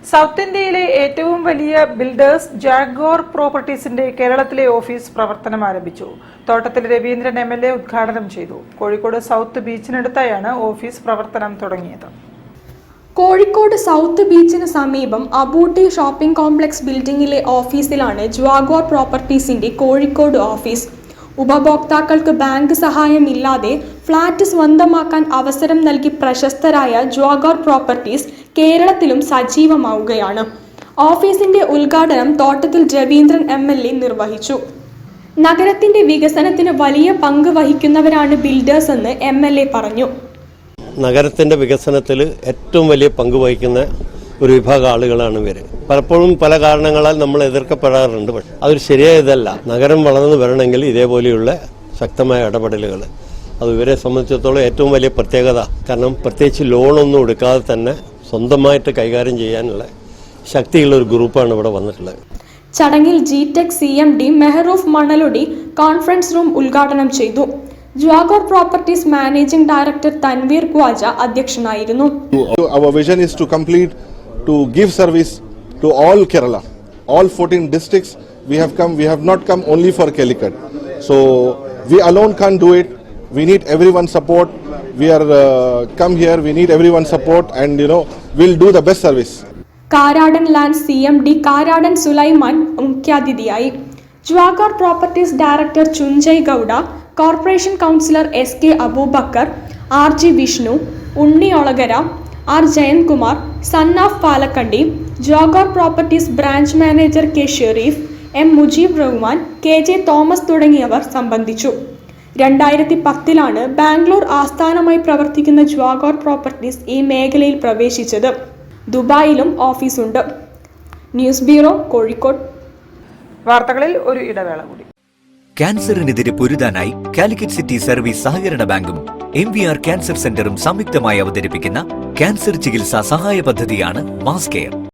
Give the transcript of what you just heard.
South ഇന്ത്യയിലെ ഏറ്റവും വലിയ ബിൽഡേഴ്സ് ജാഗ്വാർ പ്രോപ്പർട്ടീസിന്റെ കേരളത്തിലെ ഓഫീസ് പ്രവർത്തനം ആരംഭിച്ചു. തോട്ടത്തിൽ രവീന്ദ്രൻ MLA ഉദ്ഘാടനം ചെയ്തു. കോഴിക്കോട് സൗത്ത് ബീച്ചിനടുത്തായാണ് ഓഫീസ് പ്രവർത്തനം തുടങ്ങിയത്. കോഴിക്കോട് സൗത്ത് ബീച്ചിന് സമീപം അബൂട്ടി ഷോപ്പിംഗ് കോംപ്ലക്സ് ബിൽഡിംഗിലെ ഓഫീസിലാണ് ജാഗ്വാർ പ്രോപ്പർട്ടീസിന്റെ കോഴിക്കോട് ഓഫീസ്. ഉപഭോക്താക്കൾക്ക് ബാങ്ക് സഹായമില്ലാതെ ഫ്ളാറ്റ് സ്വന്തമാക്കാൻ അവസരം നൽകി പ്രശസ്തരായ ജാഗ്വാർ പ്രോപ്പർട്ടീസ് കേരളത്തിലും സജീവമാവുകയാണ്. ഓഫീസിന്റെ ഉദ്ഘാടനം തോട്ടത്തിൽ രവീന്ദ്രൻ MLA നിർവഹിച്ചു. നഗരത്തിന്റെ വികസനത്തിന് വലിയ പങ്ക് വഹിക്കുന്നവരാണ് ബിൽഡേഴ്സ് എന്ന് MLA പറഞ്ഞു. നഗരത്തിന്റെ വികസനത്തിൽ ഏറ്റവും വലിയ പങ്ക് വഹിക്കുന്ന ഒരു വിഭാഗം ആളുകളാണ് ഇവര്. പലപ്പോഴും പല കാരണങ്ങളാൽ നമ്മൾ എതിർക്കപ്പെടാറുണ്ട്. പക്ഷെ അതൊരു ശരിയായതല്ല. നഗരം വളർന്നു വരണമെങ്കിൽ ഇതേപോലെയുള്ള ശക്തമായ ഇടപെടലുകൾ അത് ഇവരെ സംബന്ധിച്ചിടത്തോളം ഏറ്റവും വലിയ പ്രത്യേകത. കാരണം പ്രത്യേകിച്ച് ലോണൊന്നും എടുക്കാതെ തന്നെ സ്വന്തമായിട്ട് കൈകാര്യം ചെയ്യാനുള്ള ശക്തിയുള്ള ഒരു ഗ്രൂപ്പാണ് ഇവിടെ വന്നിട്ടുള്ളത്. ചടങ്ങിൽ GTech CMD Mehroof Manaludi conference room ഉദ്ഘാടനം ചെയ്തു. Jaguar properties managing director Tanveer Khwaja അധ്യക്ഷനായിരുന്നു. Our vision is to complete to give service to all Kerala, all 14 districts. We have not come only for Calicut. So we alone can't do it. We need everyone's support. We are come here. We need everyone's support, and we'll do the best service. Karadan land CMD Karadan Sulaiman മുഖ്യാതിഥിയായി. Jaguar properties director Chunchay Gowda, corporation councillor SK Abubakar, RG Vishnu, Unni Olakara, R Jayankumar, son of Palakkandi, Jaguar properties branch manager K Sherif, M Mujeeb Rahman, KJ Thomas തുടങ്ങിയവർ സംബന്ധിച്ചു. 2010 ബാംഗ്ലൂർ ആസ്ഥാനമായി പ്രവർത്തിക്കുന്ന Jaguar properties ഈ മേഖലയിൽ പ്രവേശിച്ചത്. ദുബായിലും ഓഫീസുണ്ട്. News bureau, Kozhikode. വാർത്തകളിൽ ഒരു ഇടവേള കൂടി. ക്യാൻസറിനെതിരെ പൊരുതാനായി കാലിക്കറ്റ് സിറ്റി സർവീസ് സഹകരണ ബാങ്കും MVR ക്യാൻസർ സെന്ററും സംയുക്തമായി അവതരിപ്പിക്കുന്ന ക്യാൻസർ ചികിത്സാ സഹായ പദ്ധതിയാണ് മാസ് കെയർ.